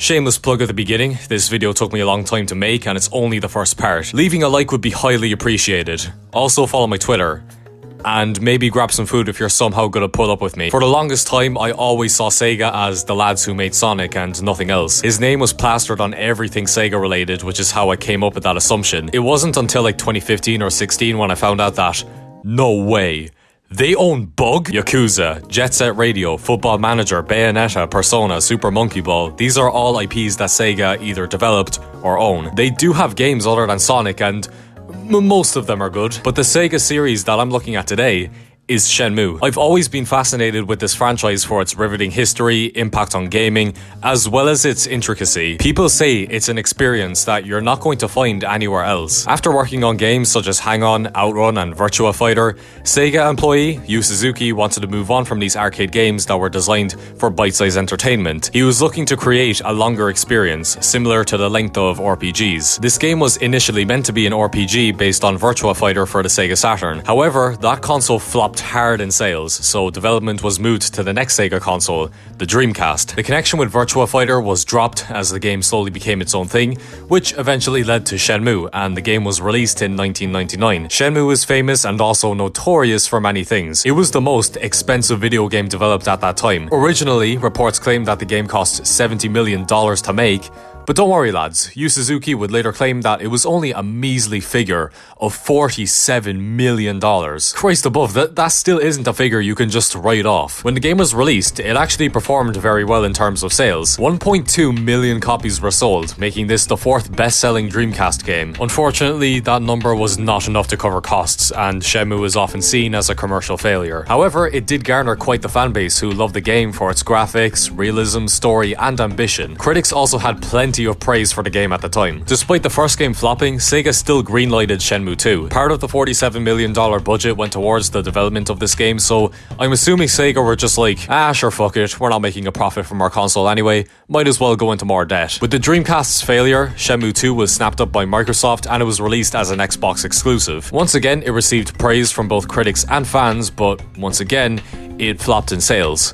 Shameless plug at the beginning, this video took me a long time to make and it's only the first part. Leaving a like would be highly appreciated. Also follow my Twitter. And maybe grab some food if you're somehow gonna put up with me. For the longest time, I always saw Sega as the lads who made Sonic and nothing else. His name was plastered on everything Sega related, which is how I came up with that assumption. It wasn't until like 2015 or 16 when I found out that, no way, they own Bug, Yakuza, Jet Set Radio, Football Manager, Bayonetta, Persona, Super Monkey Ball. These are all IPs that Sega either developed or own. They do have games other than Sonic and most of them are good, but the Sega series that I'm looking at today is Shenmue. I've always been fascinated with this franchise for its riveting history, impact on gaming, as well as its intricacy. People say it's an experience that you're not going to find anywhere else. After working on games such as Hang-On, Outrun, and Virtua Fighter, Sega employee Yu Suzuki wanted to move on from these arcade games that were designed for bite-sized entertainment. He was looking to create a longer experience, similar to the length of RPGs. This game was initially meant to be an RPG based on Virtua Fighter for the Sega Saturn. However, that console flopped hard in sales, so development was moved to the next Sega console, the Dreamcast. The connection with Virtua Fighter was dropped as the game slowly became its own thing, which eventually led to Shenmue, and the game was released in 1999. Shenmue is famous and also notorious for many things. It was the most expensive video game developed at that time. Originally, reports claimed that the game cost $70 million to make, but don't worry lads, Yu Suzuki would later claim that it was only a measly figure of $47 million. Christ above, that still isn't a figure you can just write off. When the game was released, it actually performed very well in terms of sales. 1.2 million copies were sold, making this the fourth best-selling Dreamcast game. Unfortunately, that number was not enough to cover costs, and Shenmue is often seen as a commercial failure. However, it did garner quite the fanbase who loved the game for its graphics, realism, story, and ambition. Critics also had plenty of praise for the game at the time. Despite the first game flopping, Sega still greenlighted Shenmue II. Part of the $47 million budget went towards the development of this game, so I'm assuming Sega were just like, sure fuck it, we're not making a profit from our console anyway, might as well go into more debt. With the Dreamcast's failure, Shenmue 2 was snapped up by Microsoft and it was released as an Xbox exclusive. Once again, it received praise from both critics and fans, but once again, it flopped in sales.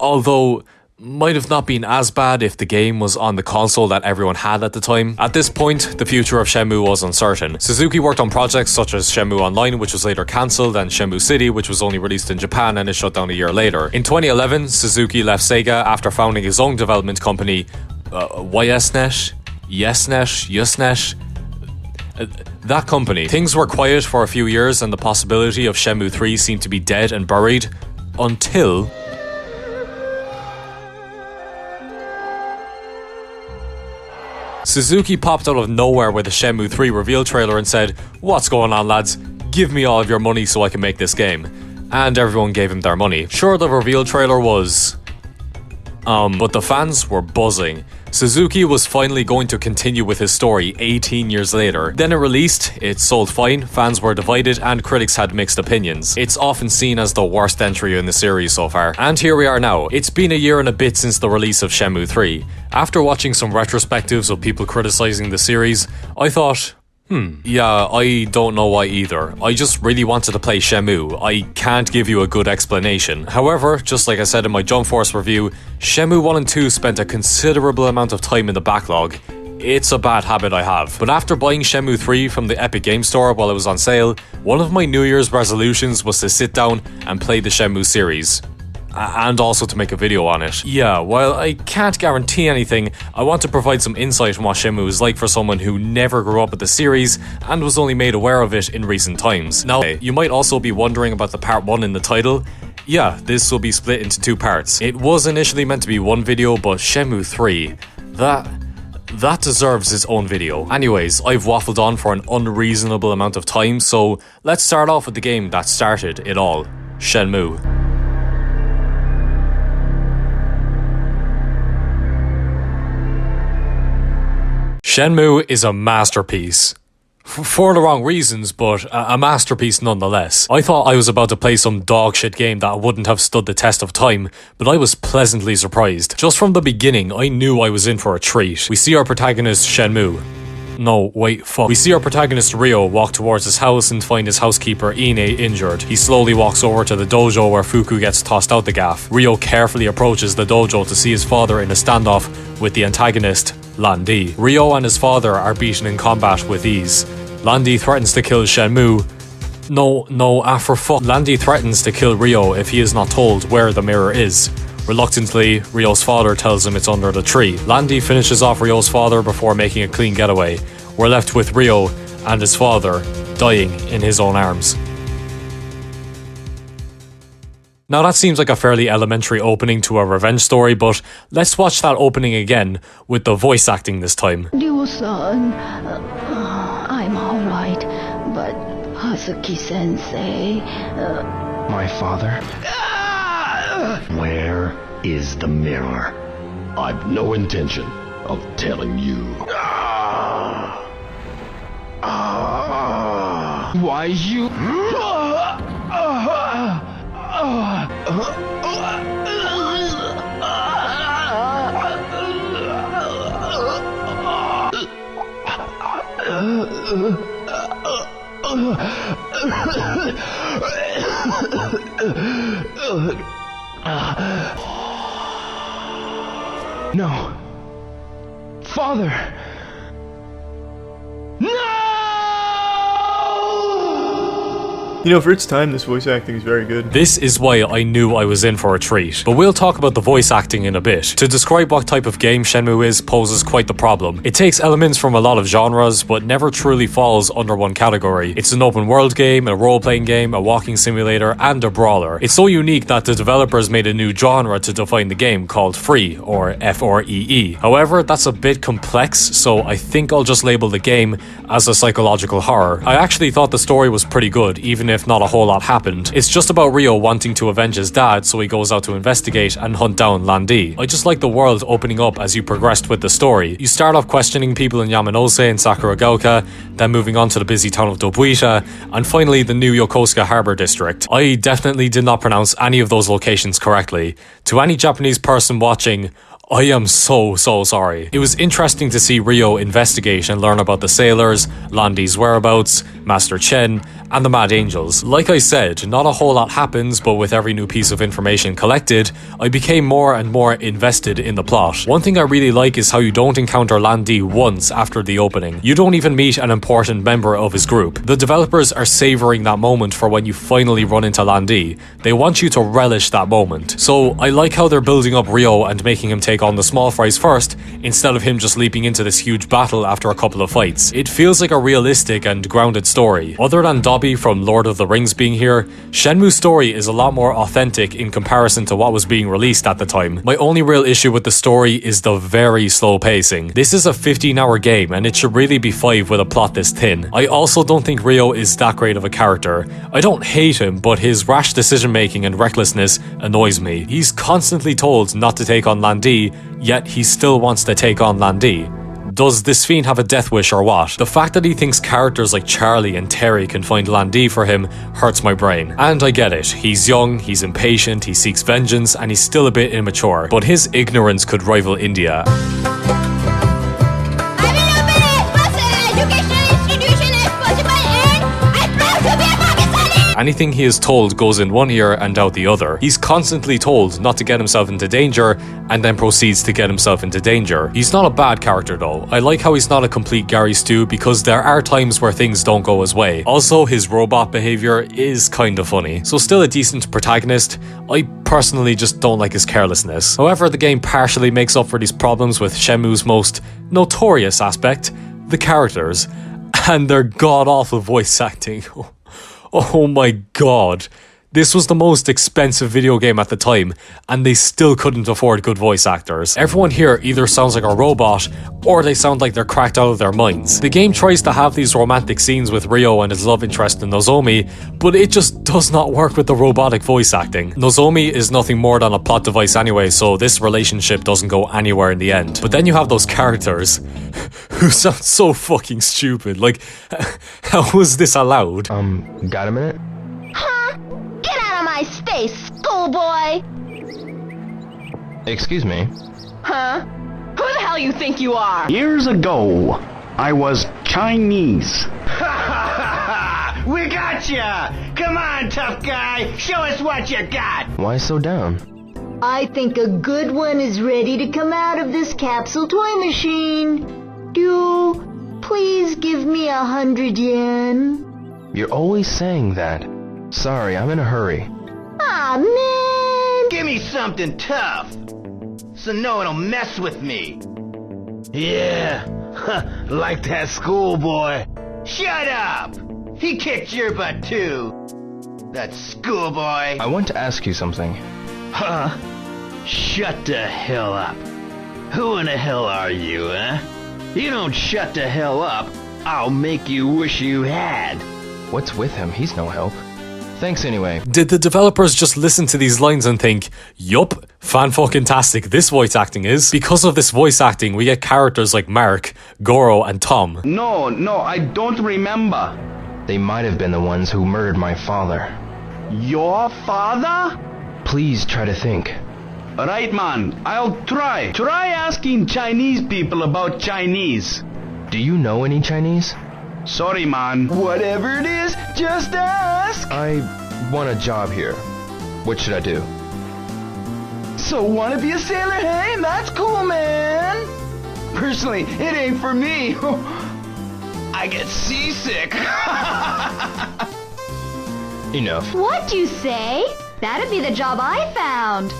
Although, might have not been as bad if the game was on the console that everyone had at the time. At this point, the future of Shenmue was uncertain. Suzuki worked on projects such as Shenmue Online, which was later cancelled, and Shenmue City, which was only released in Japan and is shut down a year later. In 2011, Suzuki left Sega after founding his own development company, YesNet? That company. Things were quiet for a few years and the possibility of Shenmue 3 seemed to be dead and buried, until Suzuki popped out of nowhere with a Shenmue 3 reveal trailer and said, "What's going on lads? Give me all of your money so I can make this game." And everyone gave him their money. Sure, the reveal trailer was but the fans were buzzing. Suzuki was finally going to continue with his story 18 years later. Then it released, it sold fine, fans were divided, and critics had mixed opinions. It's often seen as the worst entry in the series so far. And here we are now. It's been a year and a bit since the release of Shenmue 3. After watching some retrospectives of people criticizing the series, I thought, yeah, I don't know why either. I just really wanted to play Shenmue. I can't give you a good explanation. However, just like I said in my Jump Force review, Shenmue 1 and 2 spent a considerable amount of time in the backlog. It's a bad habit I have. But after buying Shenmue 3 from the Epic Game Store while it was on sale, one of my New Year's resolutions was to sit down and play the Shenmue series. And also to make a video on it. Yeah, while I can't guarantee anything, I want to provide some insight on what Shenmue is like for someone who never grew up with the series and was only made aware of it in recent times. Now, you might also be wondering about the part 1 in the title. Yeah, this will be split into 2 parts. It was initially meant to be one video, but Shenmue 3, that deserves its own video. Anyways, I've waffled on for an unreasonable amount of time, so let's start off with the game that started it all, Shenmue. Shenmue is a masterpiece. For the wrong reasons, but a masterpiece nonetheless. I thought I was about to play some dogshit game that wouldn't have stood the test of time, but I was pleasantly surprised. Just from the beginning, I knew I was in for a treat. We see our protagonist, Shenmue. No, wait, fuck. We see our protagonist Ryo walk towards his house and find his housekeeper Ine injured. He slowly walks over to the dojo where Fuku gets tossed out the gaff. Ryo carefully approaches the dojo to see his father in a standoff with the antagonist, Lan-Di. Ryo and his father are beaten in combat with ease. Lan-Di threatens to kill Shenmue. For fuck. Lan-Di threatens to kill Ryo if he is not told where the mirror is. Reluctantly, Ryo's father tells him it's under the tree. Lan-Di finishes off Ryo's father before making a clean getaway. We're left with Ryo and his father dying in his own arms. Now that seems like a fairly elementary opening to a revenge story, but let's watch that opening again with the voice acting this time. Ryo-san, I'm alright, but Hazuki-sensei... My father? Where is the mirror? I've no intention of telling you. Why you... No. Father! No! You know, for its time, this voice acting is very good. This is why I knew I was in for a treat. But we'll talk about the voice acting in a bit. To describe what type of game Shenmue is poses quite the problem. It takes elements from a lot of genres, but never truly falls under one category. It's an open world game, a role-playing game, a walking simulator, and a brawler. It's so unique that the developers made a new genre to define the game called Free, or F-R-E-E. However, that's a bit complex, so I think I'll just label the game as a psychological horror. I actually thought the story was pretty good, even if not a whole lot happened. It's just about Ryo wanting to avenge his dad, so he goes out to investigate and hunt down Lan-Di. I just like the world opening up as you progressed with the story. You start off questioning people in Yamanose and Sakuragaoka, then moving on to the busy town of Dobuita, and finally the new Yokosuka Harbor District. I definitely did not pronounce any of those locations correctly. To any Japanese person watching, I am so sorry. It was interesting to see Ryo investigate and learn about the sailors, Lan-Di's whereabouts, Master Chen, and the Mad Angels. Like I said, not a whole lot happens, but with every new piece of information collected, I became more and more invested in the plot. One thing I really like is how you don't encounter Lan-Di once after the opening. You don't even meet an important member of his group. The developers are savoring that moment for when you finally run into Lan-Di. They want you to relish that moment. So I like how they're building up Ryo and making him take on the small fries first, instead of him just leaping into this huge battle after a couple of fights. It feels like a realistic and grounded story. Other than Dobby from Lord of the Rings being here, Shenmue's story is a lot more authentic in comparison to what was being released at the time. My only real issue with the story is the very slow pacing. This is a 15-hour game and it should really be 5 with a plot this thin. I also don't think Ryo is that great of a character. I don't hate him, but his rash decision making and recklessness annoys me. He's constantly told not to take on Lan-Di, yet he still wants to take on Lan-Di. Does this fiend have a death wish or what? The fact that he thinks characters like Charlie and Terry can find Lan-Di for him hurts my brain. And I get it. He's young, he's impatient, he seeks vengeance, and he's still a bit immature. But his ignorance could rival India. Anything he is told goes in one ear and out the other. He's constantly told not to get himself into danger and then proceeds to get himself into danger. He's not a bad character though. I like how he's not a complete Gary Stu because there are times where things don't go his way. Also, his robot behavior is kinda funny. So still a decent protagonist. I personally just don't like his carelessness. However, the game partially makes up for these problems with Shenmue's most notorious aspect, the characters, and their god-awful voice acting. Oh my god. This was the most expensive video game at the time, and they still couldn't afford good voice actors. Everyone here either sounds like a robot, or they sound like they're cracked out of their minds. The game tries to have these romantic scenes with Ryo and his love interest in Nozomi, but it just does not work with the robotic voice acting. Nozomi is nothing more than a plot device anyway, so this relationship doesn't go anywhere in the end. But then you have those characters who sound so fucking stupid. Like, how was this allowed? Got a minute? Get out of my space, schoolboy! Excuse me. Huh? Who the hell you think you are? Years ago, I was Chinese. We got ya! Come on, tough guy! Show us what you got! Why so down? I think a good one is ready to come out of this capsule toy machine. Do please give me 100 yen? You're always saying that. Sorry, I'm in a hurry. Aw, man! Give me something tough, so no one will mess with me. Yeah, like that schoolboy. Shut up! He kicked your butt too. That schoolboy. I want to ask you something. Huh? Shut the hell up. Who in the hell are you, huh? You don't shut the hell up, I'll make you wish you had. What's with him? He's no help. Thanks anyway. Did the developers just listen to these lines and think, yup, fan-fucking-tastic this voice acting is? Because of this voice acting, we get characters like Mark, Goro, and Tom. No, I don't remember. They might have been the ones who murdered my father. Your father? Please try to think. Right, man, I'll try. Try asking Chinese people about Chinese. Do you know any Chinese? Sorry, man. Whatever it is, just ask. I want a job here. What should I do? So wanna be a sailor, hey? That's cool, man. Personally, it ain't for me. I get seasick. Enough. What'd you say? That'd be the job I found.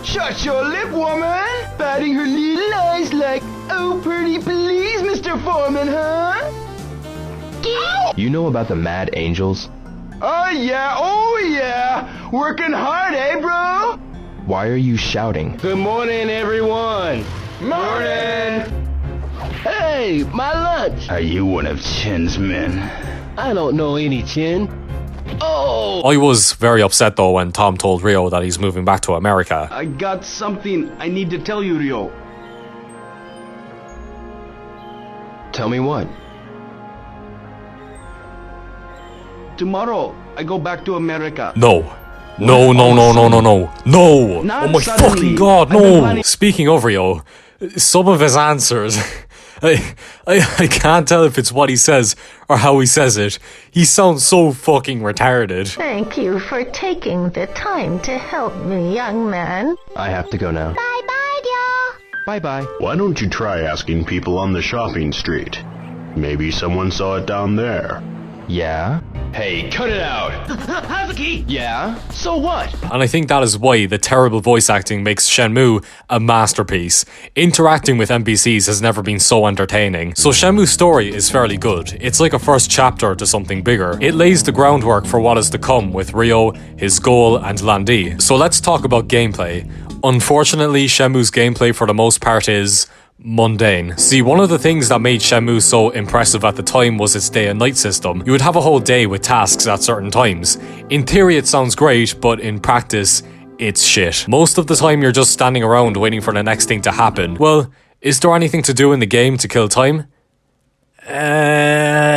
Shut your lip, woman. Batting her little eyes like, oh, pretty please, Mr. Foreman, huh? You know about the Mad Angels? Oh yeah. Working hard, eh, bro? Why are you shouting? Good morning, everyone. Morning. Hey, my lunch. Are you one of Chen's men? I don't know any Chen. Oh! I was very upset though when Tom told Ryo that he's moving back to America. I got something I need to tell you, Ryo. Tell me what? Tomorrow, I go back to America. No. Not Oh my suddenly. fucking god, I've been no! planning- Speaking of Ryo, some of his answers, I can't tell if it's what he says or how he says it. He sounds so fucking retarded. Thank you for taking the time to help me, young man. I have to go now. Bye-bye, y'all. Bye-bye. Why don't you try asking people on the shopping street? Maybe someone saw it down there. Yeah? Hey, cut it out. Hazuki! Yeah? So what? And I think that is why the terrible voice acting makes Shenmue a masterpiece. Interacting with NPCs has never been so entertaining. So Shenmue's story is fairly good. It's like a first chapter to something bigger. It lays the groundwork for what is to come with Ryo, his goal, and Lan-Di. So let's talk about gameplay. Unfortunately, Shenmue's gameplay for the most part is mundane. See, one of the things that made Shenmue so impressive at the time was its day and night system. You would have a whole day with tasks at certain times. In theory it sounds great, but in practice, it's shit. Most of the time you're just standing around waiting for the next thing to happen. Well, is there anything to do in the game to kill time?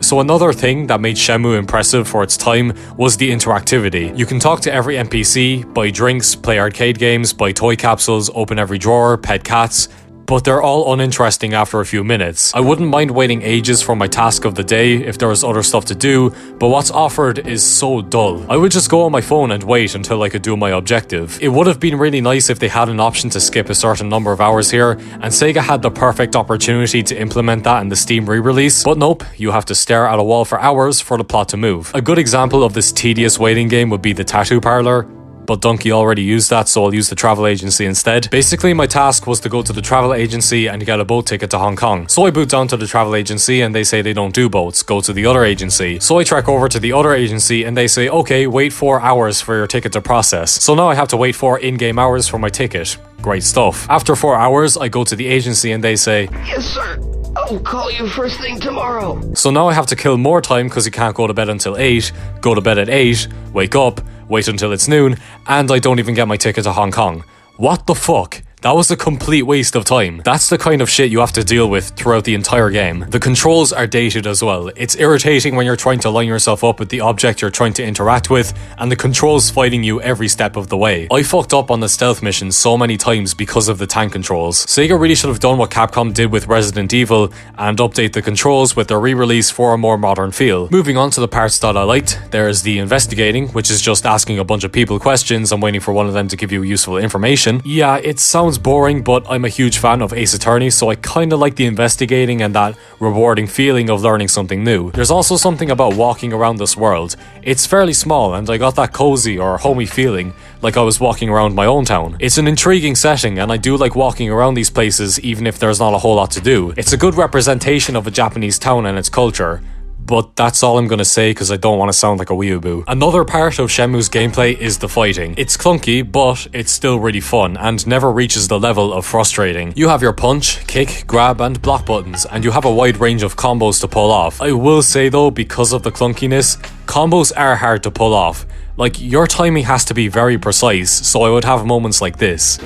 So another thing that made Shenmue impressive for its time was the interactivity. You can talk to every NPC, buy drinks, play arcade games, buy toy capsules, open every drawer, pet cats, but they're all uninteresting after a few minutes. I wouldn't mind waiting ages for my task of the day if there was other stuff to do, but what's offered is so dull. I would just go on my phone and wait until I could do my objective. It would have been really nice if they had an option to skip a certain number of hours here, and Sega had the perfect opportunity to implement that in the Steam re-release, but nope, you have to stare at a wall for hours for the plot to move. A good example of this tedious waiting game would be the tattoo parlor, but Donkey already used that, so I'll use the travel agency instead. Basically, my task was to go to the travel agency and get a boat ticket to Hong Kong. So I boot down to the travel agency and they say they don't do boats, go to the other agency. So I trek over to the other agency and they say, okay, wait 4 hours for your ticket to process. So now I have to wait 4 in-game hours for my ticket. Great stuff. After 4 hours, I go to the agency and they say, Yes, sir. I'll call you first thing tomorrow. so now I have to kill more time because you can't go to bed until 8, go to bed at 8, wake up, wait until it's noon, and I don't even get my ticket to Hong Kong. What the fuck? That was a complete waste of time. That's the kind of shit you have to deal with throughout the entire game. The controls are dated as well. It's irritating when you're trying to line yourself up with the object you're trying to interact with, and the controls fighting you every step of the way. I fucked up on the stealth mission so many times because of the tank controls. Sega really should have done what Capcom did with Resident Evil and update the controls with their re-release for a more modern feel. Moving on to the parts that I liked, there's the investigating, which is just asking a bunch of people questions and waiting for one of them to give you useful information. Yeah, it sounds boring, but I'm a huge fan of Ace Attorney, so I kinda like the investigating and that rewarding feeling of learning something new. There's also something about walking around this world. It's fairly small, and I got that cozy or homey feeling like I was walking around my own town. It's an intriguing setting, and I do like walking around these places even if there's not a whole lot to do. It's a good representation of a Japanese town and its culture. But that's all I'm gonna say because I don't want to sound like a weeaboo. Another part of Shenmue's gameplay is the fighting. It's clunky, but it's still really fun and never reaches the level of frustrating. You have your punch, kick, grab and block buttons, and you have a wide range of combos to pull off. I will say though, because of the clunkiness, combos are hard to pull off. Like, your timing has to be very precise, so I would have moments like this.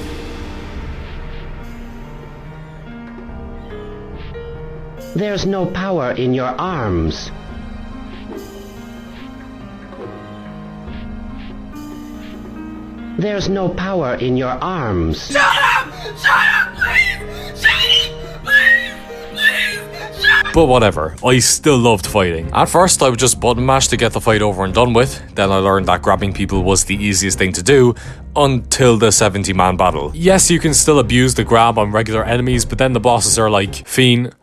There's no power in your arms. There's no power in your arms. Shut up! Shut up, please! Shut up, please! Please! Shut up! But whatever, I still loved fighting. At first I would just button mash to get the fight over and done with, then I learned that grabbing people was the easiest thing to do, until the 70-man battle. Yes, you can still abuse the grab on regular enemies, but then the bosses are like, Fiend,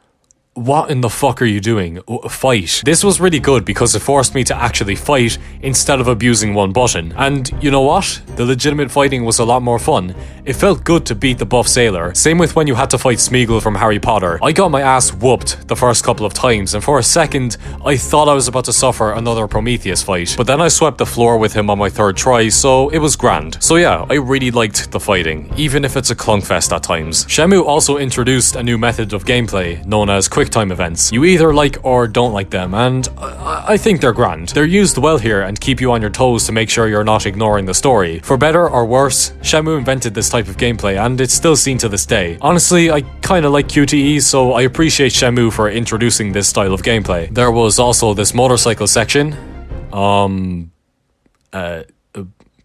what in the fuck are you doing? Fight. This was really good because it forced me to actually fight instead of abusing one button. And you know what? The legitimate fighting was a lot more fun. It felt good to beat the buff sailor. Same with when you had to fight Smeagol from Harry Potter. I got my ass whooped the first couple of times, and for a second, I thought I was about to suffer another Prometheus fight. But then I swept the floor with him on my third try, so it was grand. So yeah, I really liked the fighting, even if it's a clunkfest at times. Shenmue also introduced a new method of gameplay, known as QuickTime events. You either like or don't like them, and I think they're grand. They're used well here and keep you on your toes to make sure you're not ignoring the story. For better or worse, Shenmue invented this type of gameplay, and it's still seen to this day. Honestly, I kinda like QTE, so I appreciate Shenmue for introducing this style of gameplay. There was also this motorcycle section.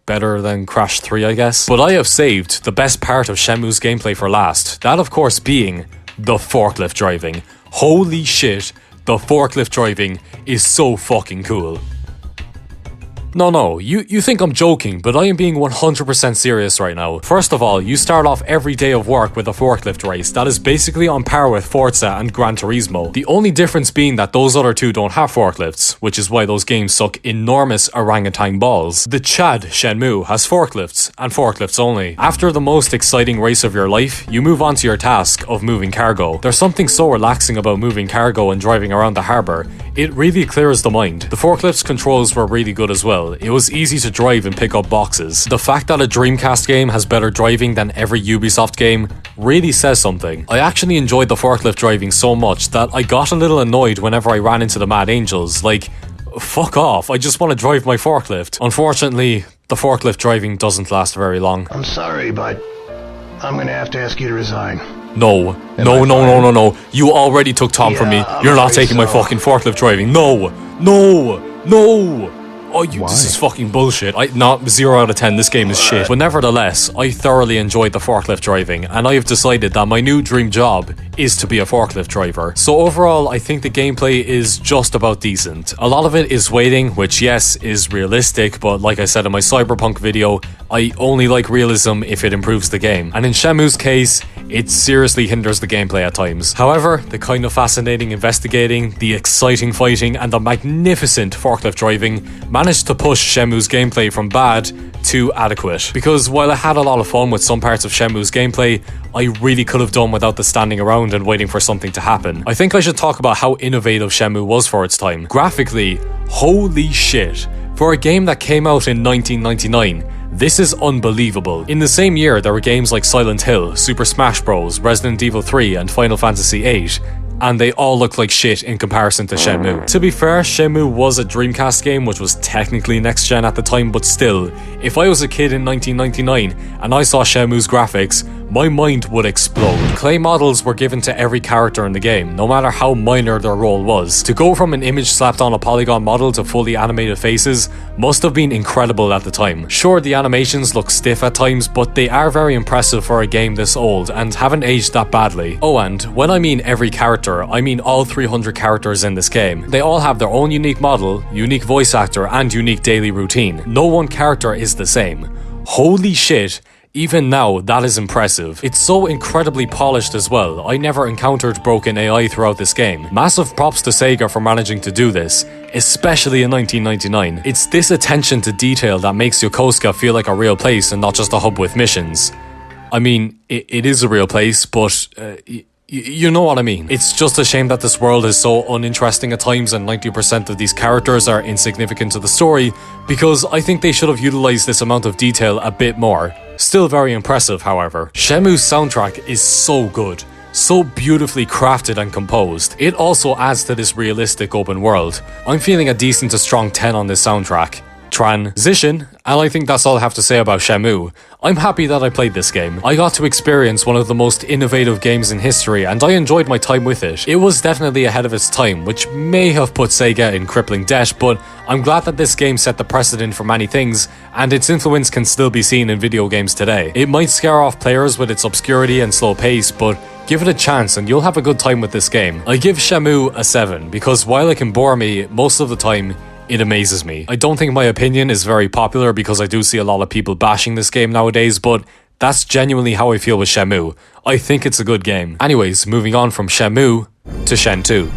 Better than Crash 3, I guess. But I have saved the best part of Shenmue's gameplay for last. That, of course, being the forklift driving. Holy shit, the forklift driving is so fucking cool. No, you think I'm joking, but I am being 100% serious right now. First of all, you start off every day of work with a forklift race that is basically on par with Forza and Gran Turismo. The only difference being that those other two don't have forklifts, which is why those games suck enormous orangutan balls. The Chad Shenmue has forklifts, and forklifts only. After the most exciting race of your life, you move on to your task of moving cargo. There's something so relaxing about moving cargo and driving around the harbour. It really clears the mind. The forklift's controls were really good as well. It was easy to drive and pick up boxes. The fact that a Dreamcast game has better driving than every Ubisoft game really says something. I actually enjoyed the forklift driving so much that I got a little annoyed whenever I ran into the Mad Angels. Like, fuck off, I just want to drive my forklift. Unfortunately, the forklift driving doesn't last very long. I'm sorry, but I'm gonna have to ask you to resign. No. You already took Tom from me. You're not taking my fucking forklift driving. No. Oh, this is fucking bullshit. Not 0 out of 10, this game is shit. But nevertheless, I thoroughly enjoyed the forklift driving, and I have decided that my new dream job is to be a forklift driver. So overall, I think the gameplay is just about decent. A lot of it is waiting, which yes, is realistic, but like I said in my Cyberpunk video, I only like realism if it improves the game. And in Shenmue's case, it seriously hinders the gameplay at times. However, the kind of fascinating investigating, the exciting fighting, and the magnificent forklift driving managed to push Shenmue's gameplay from bad to adequate. Because while I had a lot of fun with some parts of Shenmue's gameplay, I really could have done without the standing around and waiting for something to happen. I think I should talk about how innovative Shenmue was for its time. Graphically, holy shit. For a game that came out in 1999, this is unbelievable. In the same year, there were games like Silent Hill, Super Smash Bros, Resident Evil 3 and Final Fantasy VIII, and they all look like shit in comparison to Shenmue. To be fair, Shenmue was a Dreamcast game which was technically next gen at the time, but still, if I was a kid in 1999 and I saw Shenmue's graphics, my mind would explode. Clay models were given to every character in the game, no matter how minor their role was. To go from an image slapped on a polygon model to fully animated faces must have been incredible at the time. Sure, the animations look stiff at times, but they are very impressive for a game this old and haven't aged that badly. Oh, and when I mean every character, I mean all 300 characters in this game. They all have their own unique model, unique voice actor, and unique daily routine. No one character is the same. Holy shit, even now that is impressive. It's so incredibly polished as well. I never encountered broken AI throughout this game. Massive props to Sega for managing to do this, especially in 1999. It's this attention to detail that makes Yokosuka feel like a real place and not just a hub with missions. I mean, it is a real place, but you know what I mean. It's just a shame that this world is so uninteresting at times and 90% of these characters are insignificant to the story, because I think they should have utilized this amount of detail a bit more. Still very impressive, however. Shenmue's soundtrack is so good, so beautifully crafted and composed. It also adds to this realistic open world. I'm feeling a decent to strong 10 on this soundtrack. Transition, and I think that's all I have to say about Shenmue. I'm happy that I played this game. I got to experience one of the most innovative games in history and I enjoyed my time with it. It was definitely ahead of its time, which may have put Sega in crippling debt, but I'm glad that this game set the precedent for many things and its influence can still be seen in video games today. It might scare off players with its obscurity and slow pace, but give it a chance and you'll have a good time with this game. I give Shenmue a 7 because while it can bore me most of the time, it amazes me. I don't think my opinion is very popular because I do see a lot of people bashing this game nowadays, but that's genuinely how I feel with Shenmue. I think it's a good game. Anyways, moving on from Shenmue to Shen 2.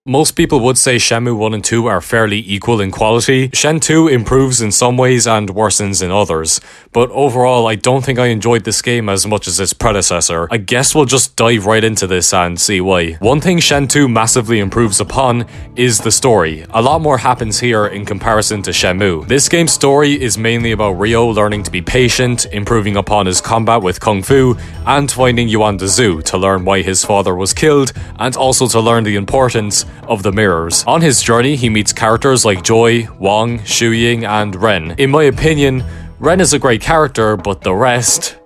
Most people would say Shenmue 1 and 2 are fairly equal in quality. Shen 2 improves in some ways and worsens in others, but overall I don't think I enjoyed this game as much as its predecessor. I guess we'll just dive right into this and see why. One thing Shen 2 massively improves upon is the story. A lot more happens here in comparison to Shenmue. This game's story is mainly about Ryo learning to be patient, improving upon his combat with Kung Fu, and finding Yuan the Zoo to learn why his father was killed, and also to learn the importance of the mirrors. On his journey, he meets characters like Joy, Wong, Shuying, and Ren. In my opinion, Ren is a great character, but the rest...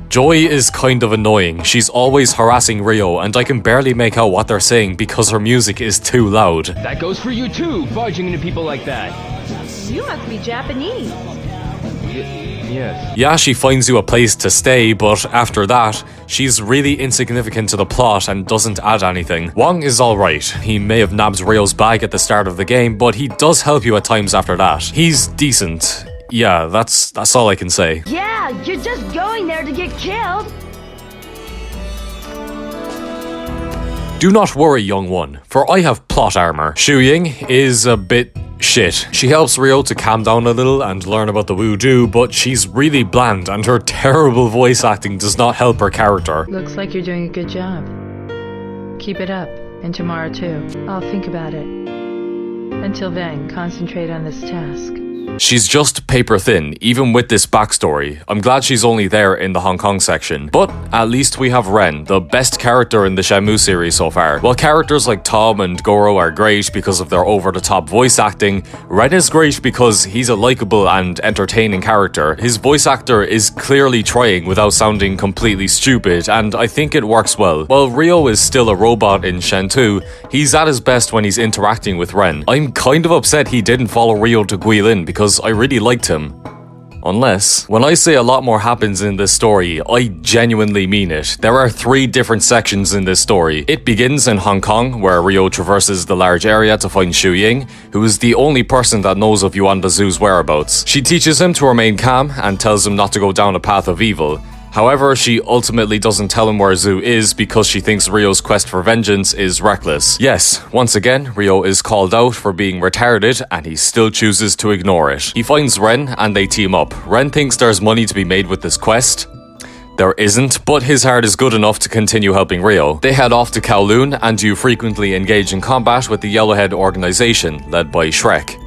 Joy is kind of annoying. She's always harassing Ryo, and I can barely make out what they're saying because her music is too loud. That goes for you too, barging into people like that. You must be Japanese. Yes. Yeah, she finds you a place to stay, but after that, she's really insignificant to the plot and doesn't add anything. Wong is alright. He may have nabbed Ryo's bag at the start of the game, but he does help you at times after that. He's decent. Yeah, that's all I can say. Yeah, you're just going there to get killed. Do not worry, young one, for I have plot armor. Shuying is a bit shit. She helps Ryo to calm down a little and learn about the voodoo, but she's really bland and her terrible voice acting does not help her character. Looks like you're doing a good job. Keep it up, and tomorrow too. I'll think about it. Until then, concentrate on this task. She's just paper thin, even with this backstory. I'm glad she's only there in the Hong Kong section. But at least we have Ren, the best character in the Shenmue series so far. While characters like Tom and Goro are great because of their over-the-top voice acting, Ren is great because he's a likable and entertaining character. His voice actor is clearly trying without sounding completely stupid, and I think it works well. While Ryo is still a robot in Shen 2, he's at his best when he's interacting with Ren. I'm kind of upset he didn't follow Ryo to Guilin because I really liked him. Unless, when I say a lot more happens in this story, I genuinely mean it. There are 3 different sections in this story. It begins in Hong Kong, where Ryo traverses the large area to find Shuying, who is the only person that knows of Yuan the Zoo's whereabouts. She teaches him to remain calm and tells him not to go down a path of evil. However, she ultimately doesn't tell him where Zoo is because she thinks Ryo's quest for vengeance is reckless. Yes, once again, Ryo is called out for being retarded and he still chooses to ignore it. He finds Ren and they team up. Ren thinks there's money to be made with this quest. There isn't, but his heart is good enough to continue helping Ryo. They head off to Kowloon and you frequently engage in combat with the Yellowhead organization, led by Shrek.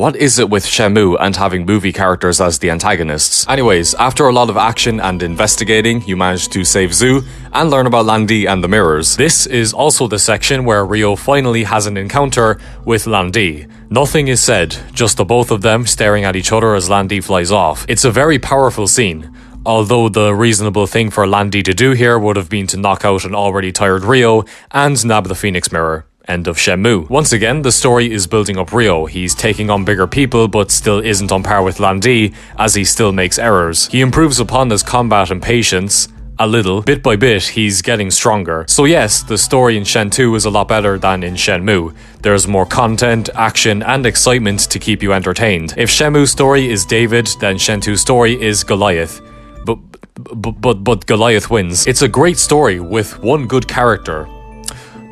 What is it with Shenmue and having movie characters as the antagonists? Anyways, after a lot of action and investigating, you manage to save Zu and learn about Lan Di and the mirrors. This is also the section where Ryo finally has an encounter with Lan Di. Nothing is said, just the both of them staring at each other as Lan Di flies off. It's a very powerful scene. Although the reasonable thing for Lan Di to do here would have been to knock out an already tired Ryo and nab the Phoenix Mirror. End of Shenmue. Once again, the story is building up Ryo. He's taking on bigger people but still isn't on par with Lan Di as he still makes errors. He improves upon his combat and patience a little. Bit by bit, he's getting stronger. So yes, the story in Shen 2 is a lot better than in Shenmue. There's more content, action, and excitement to keep you entertained. If Shenmue's story is David, then Shen 2's story is Goliath. But Goliath wins. It's a great story with one good character.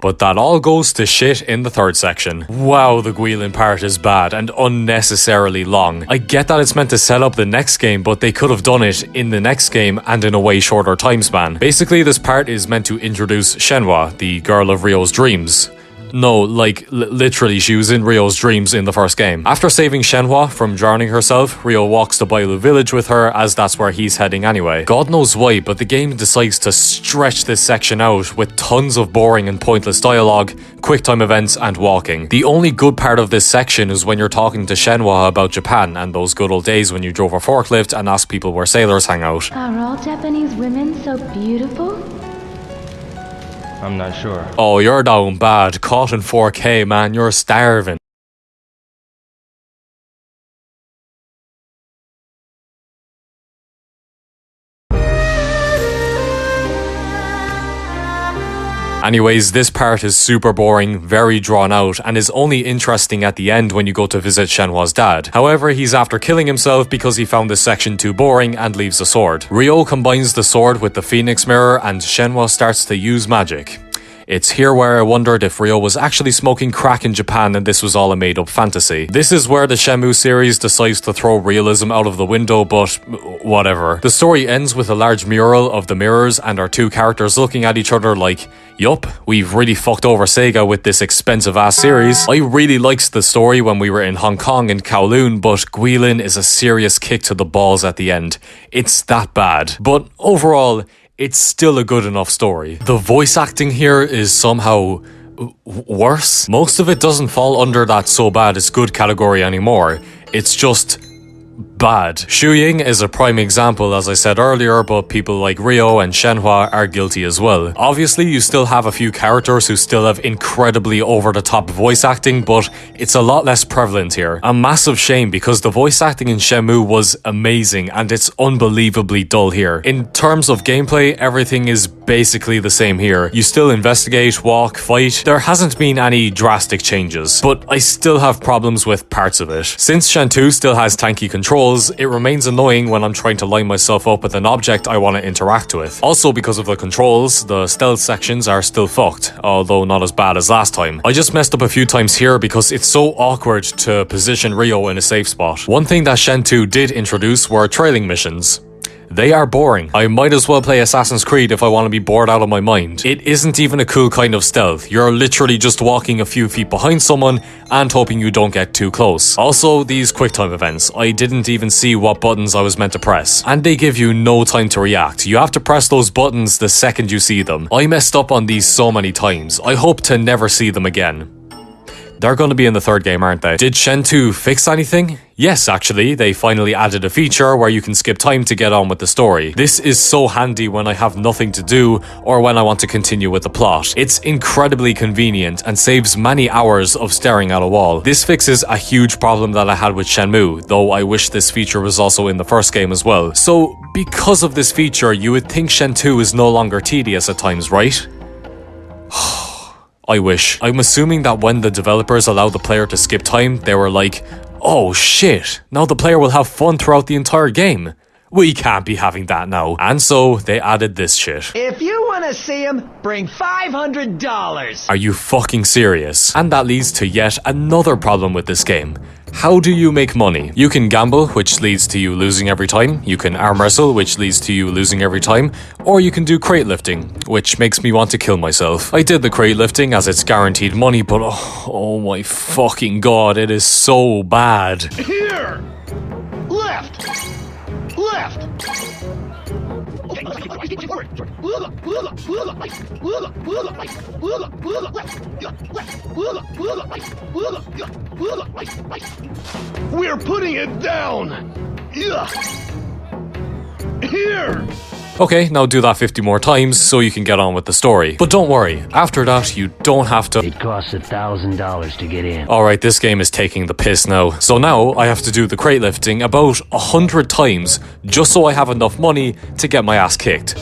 But that all goes to shit in the third section. Wow, the Guilin part is bad and unnecessarily long. I get that it's meant to set up the next game, but they could have done it in the next game and in a way shorter time span. Basically, this part is meant to introduce Shenhua, the girl of Ryo's dreams. No, like, literally, she was in Ryo's dreams in the first game. After saving Shenhua from drowning herself, Ryo walks to Bailu village with her, as that's where he's heading anyway. God knows why, but the game decides to stretch this section out with tons of boring and pointless dialogue, quick-time events, and walking. The only good part of this section is when you're talking to Shenhua about Japan and those good old days when you drove a forklift and asked people where sailors hang out. Are all Japanese women so beautiful? I'm not sure. Oh, you're down bad. Caught in 4K, man. You're starving. Anyways, this part is super boring, very drawn out, and is only interesting at the end when you go to visit Shenhua's dad. However, he's after killing himself because he found this section too boring and leaves the sword. Ryo combines the sword with the Phoenix Mirror and Shenhua starts to use magic. It's here where I wondered if Ryo was actually smoking crack in Japan and this was all a made-up fantasy. This is where the Shenmue series decides to throw realism out of the window, but whatever. The story ends with a large mural of the mirrors and our two characters looking at each other like, yup, we've really fucked over Sega with this expensive-ass series. I really liked the story when we were in Hong Kong and Kowloon, but Guilin is a serious kick to the balls at the end. It's that bad. But overall, it's still a good enough story. The voice acting here is somehow worse. Most of it doesn't fall under that so bad it's good category anymore. It's just bad. Xu Ying is a prime example, as I said earlier, but people like Ryo and Shenhua are guilty as well. Obviously, you still have a few characters who still have incredibly over-the-top voice acting, but it's a lot less prevalent here. A massive shame because the voice acting in Shenmue was amazing and it's unbelievably dull here. In terms of gameplay, everything is basically the same here. You still investigate, walk, fight. There hasn't been any drastic changes, but I still have problems with parts of it. Since Shen 2 still has tanky controls, it remains annoying when I'm trying to line myself up with an object I want to interact with. Also, because of the controls, the stealth sections are still fucked, although not as bad as last time. I just messed up a few times here because it's so awkward to position Ryo in a safe spot. One thing that Shen 2 did introduce were trailing missions. They are boring. I might as well play Assassin's Creed if I want to be bored out of my mind. It isn't even a cool kind of stealth. You're literally just walking a few feet behind someone and hoping you don't get too close. Also, these QuickTime events. I didn't even see what buttons I was meant to press. And they give you no time to react. You have to press those buttons the second you see them. I messed up on these so many times. I hope to never see them again. They're going to be in the third game, aren't they? Did Shen 2 fix anything? Yes, actually, they finally added a feature where you can skip time to get on with the story. This is so handy when I have nothing to do or when I want to continue with the plot. It's incredibly convenient and saves many hours of staring at a wall. This fixes a huge problem that I had with Shenmue, though I wish this feature was also in the first game as well. So, because of this feature, you would think Shen 2 is no longer tedious at times, right? I wish. I'm assuming that when the developers allowed the player to skip time, they were like, oh shit, now the player will have fun throughout the entire game. We can't be having that now. And so, they added this shit. If you want to see him, bring $500. Are you fucking serious? And that leads to yet another problem with this game. How do you make money? You can gamble, which leads to you losing every time. You can arm wrestle, which leads to you losing every time. Or you can do crate lifting, which makes me want to kill myself. I did the crate lifting as it's guaranteed money, but oh my fucking god, it is so bad. Here! Left! Left! We're putting it down! Here! Okay, now do that 50 more times so you can get on with the story. But don't worry, after that you don't have to— It costs $1,000 to get in. Alright, this game is taking the piss now. So now I have to do the crate lifting about 100 times just so I have enough money to get my ass kicked.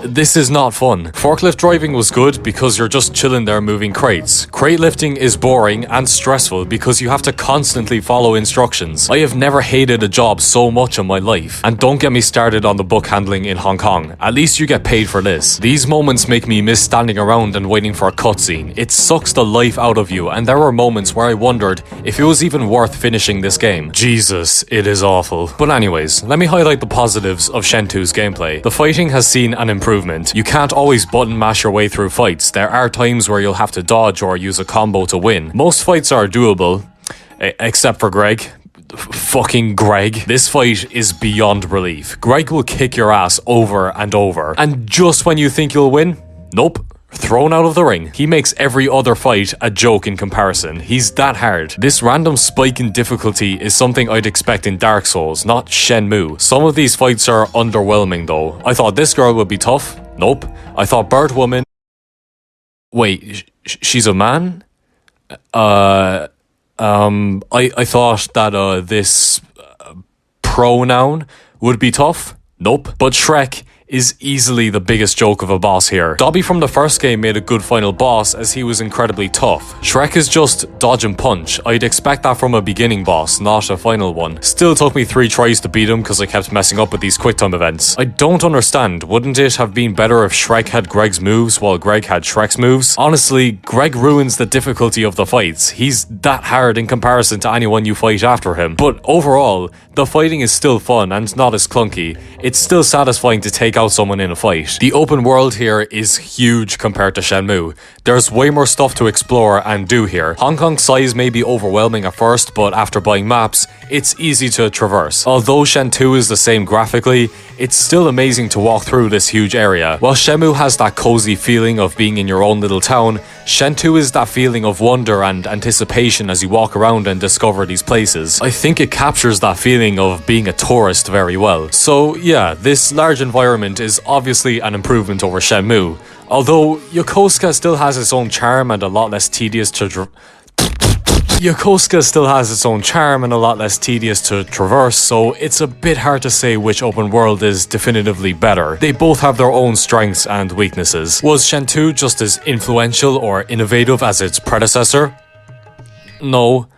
This is not fun. Forklift driving was good because you're just chilling there moving crates. Crate lifting is boring and stressful because you have to constantly follow instructions. I have never hated a job so much in my life. And don't get me started on the book handling in Hong Kong. At least you get paid for this. These moments make me miss standing around and waiting for a cutscene. It sucks the life out of you, and there were moments where I wondered if it was even worth finishing this game. Jesus, it is awful. But anyways, let me highlight the positives of Shen 2's gameplay. The fighting has seen an improvement. You can't always button mash your way through fights. There are times where you'll have to dodge or use a combo to win. Most fights are doable, except for Greg. Fucking Greg. This fight is beyond relief. Greg will kick your ass over and over. And just when you think you'll win, nope. Thrown out of the ring. He makes every other fight a joke in comparison. He's that hard. This random spike in difficulty is something I'd expect in Dark Souls, not Shenmue. Some of these fights are underwhelming though. I thought this girl would be tough. Nope. I thought Bird Woman— Wait, she's a man? I thought that this pronoun would be tough. Nope. But Shrek is easily the biggest joke of a boss here. Dobby from the first game made a good final boss as he was incredibly tough. Shrek is just dodge and punch. I'd expect that from a beginning boss, not a final one. Still took me 3 tries to beat him because I kept messing up with these quick time events. I don't understand. Wouldn't it have been better if Shrek had Greg's moves while Greg had Shrek's moves? Honestly, Greg ruins the difficulty of the fights. He's that hard in comparison to anyone you fight after him. But overall, the fighting is still fun and not as clunky. It's still satisfying to take out someone in a fight. The open world here is huge compared to Shenmue. There's way more stuff to explore and do here. Hong Kong's size may be overwhelming at first, but after buying maps, it's easy to traverse. Although Shen 2 is the same graphically, it's still amazing to walk through this huge area. While Shenmue has that cozy feeling of being in your own little town, Shen 2 is that feeling of wonder and anticipation as you walk around and discover these places. I think it captures that feeling of being a tourist very well. So yeah, this large environment is obviously an improvement over Shenmue, although Yokosuka still has its own charm and a lot less tedious to traverse, so it's a bit hard to say which open world is definitively better. They both have their own strengths and weaknesses. Was Shen 2 just as influential or innovative as its predecessor? No.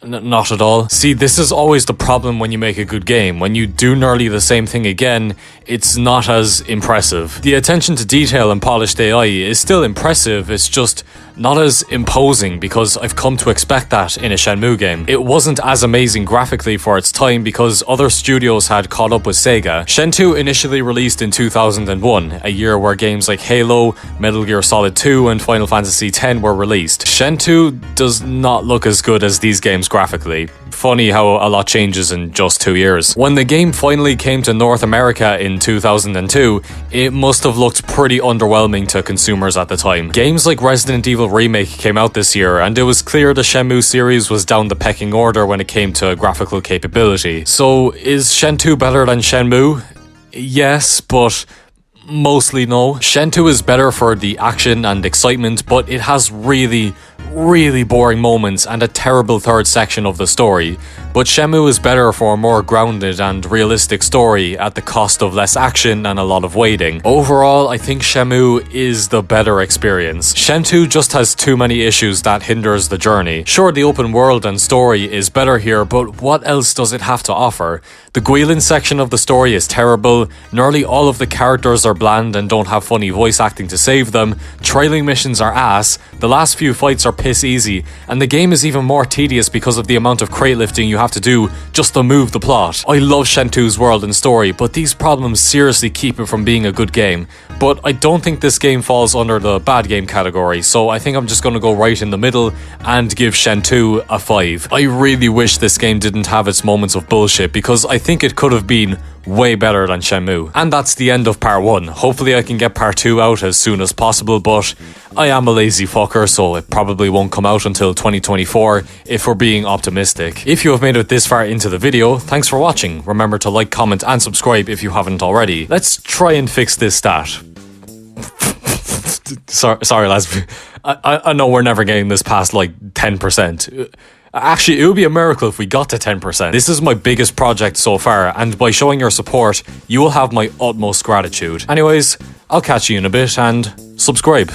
Not at all. See, this is always the problem when you make a good game. When you do nearly the same thing again, it's not as impressive. The attention to detail and polished AI is still impressive, it's just not as imposing because I've come to expect that in a Shenmue game. It wasn't as amazing graphically for its time because other studios had caught up with Sega. Shen 2 initially released in 2001, a year where games like Halo, Metal Gear Solid 2 and Final Fantasy X were released. Shen 2 does not look as good as these games graphically. Funny how a lot changes in just 2 years. When the game finally came to North America in 2002, it must have looked pretty underwhelming to consumers at the time. Games like Resident Evil Remake came out this year, and it was clear the Shenmue series was down the pecking order when it came to graphical capability. So, is Shen 2 better than Shenmue? Yes, but mostly no. Shen 2 is better for the action and excitement, but it has really boring moments and a terrible third section of the story. but Shenmue is better for a more grounded and realistic story at the cost of less action and a lot of waiting. Overall, I think Shenmue is the better experience. Shen 2 just has too many issues that hinders the journey. Sure, the open world and story is better here, but what else does it have to offer? The Guilin section of the story is terrible, nearly all of the characters are bland and don't have funny voice acting to save them, trailing missions are ass, the last few fights are piss easy, and the game is even more tedious because of the amount of crate lifting you have to do just to move the plot. I love Shen 2's world and story, but these problems seriously keep it from being a good game. But I don't think this game falls under the bad game category, so I think I'm just gonna go right in the middle and give Shen 2 a 5. I really wish this game didn't have its moments of bullshit, because I think it could have been way better than Shenmue. And that's the end of part 1. Hopefully I can get part 2 out as soon as possible, but I am a lazy fucker, so it probably won't come out until 2024 if we're being optimistic. If you have made it this far into the video, thanks for watching. Remember to like, comment and subscribe if you haven't already. Let's try and fix this stat. Sorry lads, I know we're never getting this past like 10%. Actually, it would be a miracle if we got to 10%. This is my biggest project so far, and by showing your support, you will have my utmost gratitude. Anyways, I'll catch you in a bit, and subscribe.